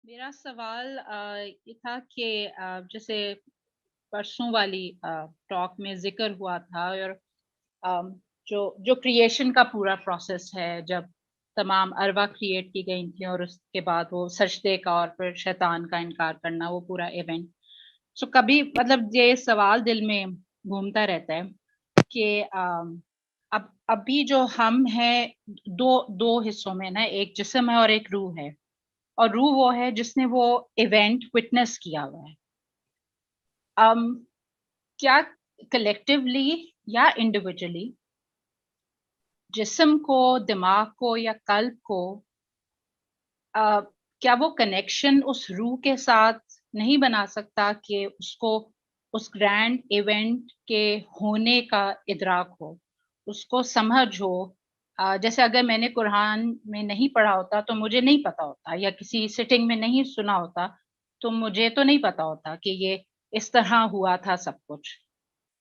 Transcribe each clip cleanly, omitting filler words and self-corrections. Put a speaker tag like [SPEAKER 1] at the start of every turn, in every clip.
[SPEAKER 1] میرا سوال یہ تھا کہ جیسے پرسوں والی ٹاک میں ذکر ہوا تھا اور آم، جو کریشن کا پورا پروسیس ہے، جب تمام ارواح کریٹ کی گئی تھیں اور اس کے بعد وہ سجدے کا اور پھر شیطان کا انکار کرنا، وہ پورا ایونٹ. سو کبھی مطلب یہ سوال دل میں گھومتا رہتا ہے کہ ابھی جو ہم ہیں دو حصوں میں نا، ایک جسم ہے اور ایک روح ہے. اور روح وہ ہے جس نے وہ ایونٹ وٹنس کیا ہوا ہے. کیا کلیکٹیولی یا انڈیویجولی جسم کو، دماغ کو یا قلب کو کیا وہ کنیکشن اس روح کے ساتھ نہیں بنا سکتا کہ اس کو اس گرینڈ ایونٹ کے ہونے کا ادراک ہو، اس کو سمجھ ہو؟ جیسے اگر میں نے قرآن میں نہیں پڑھا ہوتا تو مجھے نہیں پتا ہوتا، یا کسی سیٹنگ میں نہیں سنا ہوتا تو مجھے تو نہیں پتا ہوتا کہ یہ اس طرح ہوا تھا سب کچھ.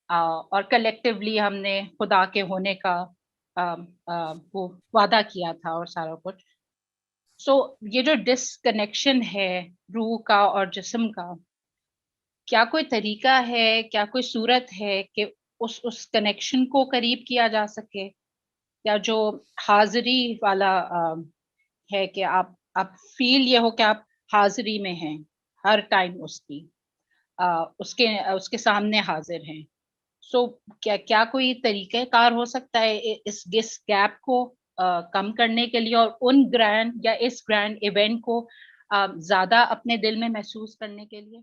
[SPEAKER 1] اور کلیکٹیولی ہم نے خدا کے ہونے کا وہ وعدہ کیا تھا اور سارا کچھ. سو یہ جو ڈسکنیکشن ہے روح کا اور جسم کا، کیا کوئی طریقہ ہے، کیا کوئی صورت ہے کہ اس کنیکشن کو قریب کیا جا سکے؟ یا جو حاضری والا ہے کہ آپ فیل یہ ہو کہ آپ حاضری میں ہیں ہر ٹائم، اس کے سامنے حاضر ہیں. سو کیا کوئی طریقہ کار ہو سکتا ہے اس گیپ کو کم کرنے کے لیے اور ان گرینڈ یا اس گرینڈ ایونٹ کو زیادہ اپنے دل میں محسوس کرنے کے لیے؟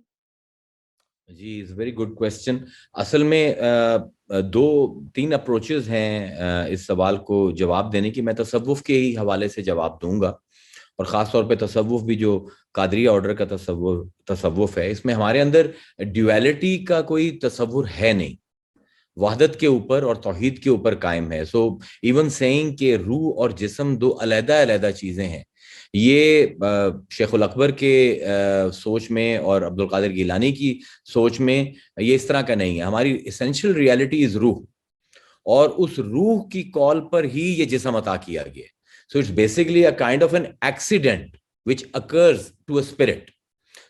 [SPEAKER 2] جی، اٹس ویری گڈ کوشچن. اصل میں دو تین اپروچز ہیں اس سوال کو جواب دینے کی. میں تصوف کے ہی حوالے سے جواب دوں گا، اور خاص طور پہ تصوف بھی جو قادری آرڈر کا تصوف ہے، اس میں ہمارے اندر ڈیویلٹی کا کوئی تصور ہے نہیں، وحدت کے اوپر اور توحید کے اوپر قائم ہے. سو ایون سیئنگ کہ روح اور جسم دو علیحدہ علیحدہ چیزیں ہیں، یہ شیخ الاکبر کے سوچ میں اور عبد القادر گیلانی کی سوچ میں یہ اس طرح کا نہیں ہے. ہماری اسینشیل ریالٹی از روح، اور اس روح کی کال پر ہی یہ جسم عطا کیا گیا. So it's basically a kind of an accident which occurs to a spirit.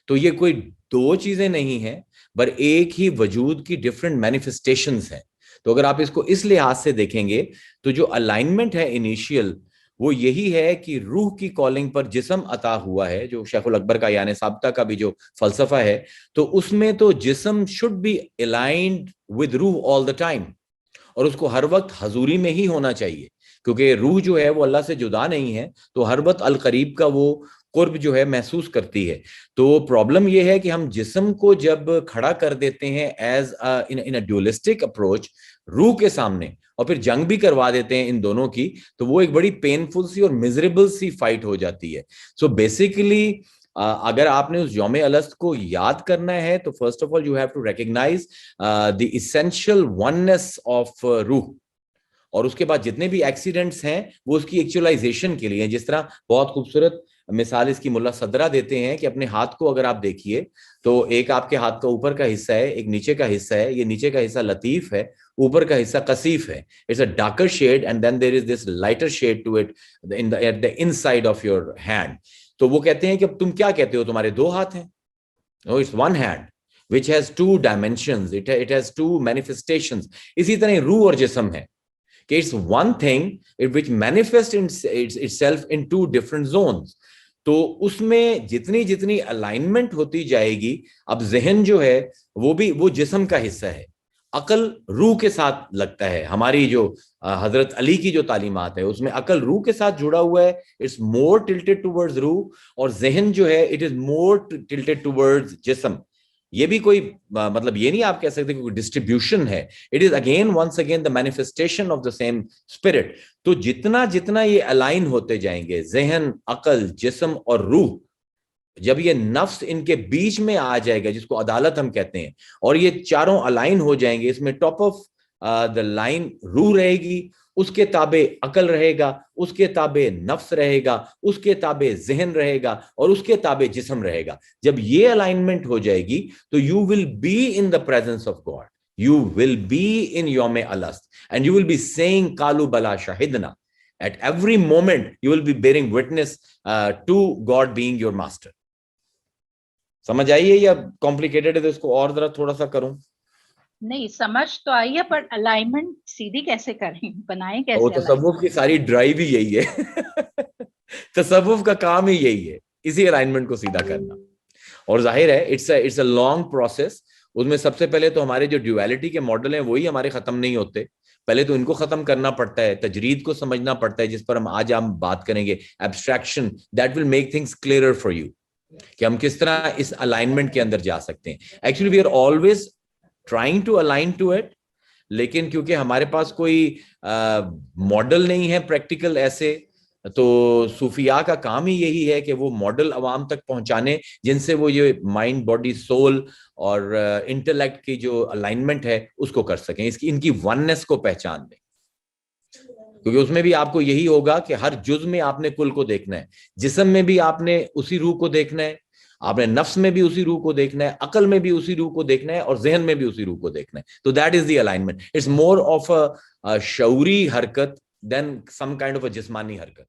[SPEAKER 2] تو یہ کوئی دو چیزیں نہیں ہیں، پر ایک ہی وجود کی ڈفرنٹ مینیفیسٹیشنز ہیں. تو اگر آپ اس کو اس لحاظ سے دیکھیں گے تو جو الائنمنٹ ہے انیشیل، وہ یہی ہے کہ روح کی کالنگ پر جسم عطا ہوا ہے، جو شیخ الاکبر کا یعنی ثابتہ کا بھی جو فلسفہ ہے، تو اس میں تو جسم شوڈ بی الائنڈ ود روح آل دا ٹائم، اور اس کو ہر وقت حضوری میں ہی ہونا چاہیے، کیونکہ روح جو ہے وہ اللہ سے جدا نہیں ہے، تو ہر وقت القریب کا وہ قرب جو ہے محسوس کرتی ہے. تو پرابلم یہ ہے کہ ہم جسم کو جب کھڑا کر دیتے ہیں ایز ان ڈیولسٹک اپروچ روح کے سامنے، اور پھر جنگ بھی کروا دیتے ہیں ان دونوں کی، تو وہ ایک بڑی پینفل سی اور میزریبل سی فائٹ ہو جاتی ہے. سو بیسیکلی اگر آپ نے اس یوم الست کو یاد کرنا ہے تو first of all you have to recognise the essential oneness of روح، اور اس کے بعد جتنے بھی ایکسیڈنٹس ہیں وہ اس کی ایکچولائزیشن کے لیے. جس طرح بہت خوبصورت مثال اس کی ملا صدرہ دیتے ہیں کہ اپنے ہاتھ کو اگر آپ دیکھیے تو ایک آپ کے ہاتھ کا اوپر کا حصہ ہے، ایک نیچے کا حصہ ہے. یہ نیچے کا حصہ لطیف ہے، اوپر کا حصہ کثیف ہے. It's a darker shade and then there is this lighter shade to it at the inside of your hand. تو وہ کہتے ہیں کہ اب تم کیا کہتے ہو، تمہارے دو ہاتھ ہیں؟ No, it's one hand which has two dimensions, it has two manifestations. اسی طرح روح اور جسم ہے کہ it's one thing which manifests itself in two different zones. تو اس میں جتنی جتنی الائنمنٹ ہوتی جائے گی، اب ذہن جو ہے وہ جسم کا حصہ ہے، عقل روح کے ساتھ لگتا ہے. ہماری جو حضرت علی کی جو تعلیمات ہے اس میں عقل روح کے ساتھ جڑا ہوا ہے، اٹس مور ٹلٹڈ ٹوورڈز روح، اور ذہن جو ہے it is more tilted towards جسم. یہ بھی کوئی مطلب یہ نہیں آپ کہہ سکتے کہ کوئی ڈسٹریبیوشن ہے، it is again once again the manifestation of the same spirit. تو جتنا جتنا یہ الائن ہوتے جائیں گے، ذہن، عقل، جسم اور روح، جب یہ نفس ان کے بیچ میں آ جائے گا جس کو عدالت ہم کہتے ہیں، اور یہ چاروں الائن ہو جائیں گے، اس میں ٹاپ آف دا لائن روح رہے گی، اس کے تابع عقل رہے گا، اس کے تابع نفس رہے گا، اس کے تابع ذہن رہے گا، اور اس کے تابع جسم رہے گا. جب یہ الائنمنٹ ہو جائے گی تو you will be in the presence of God, you will be in یوم الست، and you will be seeing قالوا بلا شہدنا. At every moment you will be bearing witness to God being your master. سمجھ آئیے یا کمپلیکیٹڈ ہے تو اس کو اور ذرا تھوڑا سا کروں؟
[SPEAKER 1] نہیں سمجھ تو آئی ہے، پر الائنمنٹ سیدھی کیسے کریں، بنائیں
[SPEAKER 2] وہ
[SPEAKER 1] کیسے؟
[SPEAKER 2] تصوف کی ساری ڈرائیو ہی یہی ہے تصوف کا کام ہی یہی ہے، اسی الائنمنٹ کو سیدھا کرنا. اور ظاہر ہے اٹس اے لانگ پروسیس. اس میں سب سے پہلے تو ہمارے جو ڈیویلٹی کے ماڈل ہیں وہی ہمارے ختم نہیں ہوتے، پہلے تو ان کو ختم کرنا پڑتا ہے، تجرید کو سمجھنا پڑتا ہے، جس پر ہم بات کریں گے، abstraction, that will make things clearer for you, کہ ہم کس طرح اس الائنمنٹ کے اندر جا سکتے ہیں. Actually we are always trying to align to it, لیکن کیونکہ ہمارے پاس کوئی ماڈل نہیں ہے پریکٹیکل ایسے، تو صوفیاء کا کام ہی یہی ہے کہ وہ ماڈل عوام تک پہنچانے جن سے وہ یہ مائنڈ باڈی سول اور انٹلیکٹ کی جو الائنمنٹ ہے اس کو کر سکیں، ان کی وننس کو پہچان دیں. کیونکہ اس میں بھی آپ کو یہی ہوگا کہ ہر جز میں آپ نے کل کو دیکھنا ہے، جسم میں بھی آپ نے اسی روح کو دیکھنا ہے، آپ نے نفس میں بھی اسی روح کو دیکھنا ہے، عقل میں بھی اسی روح کو دیکھنا ہے، اور ذہن میں بھی اسی روح کو دیکھنا ہے. تو that is the alignment. It's more of a شعوری حرکت دین سم کائنڈ آف اے جسمانی حرکت.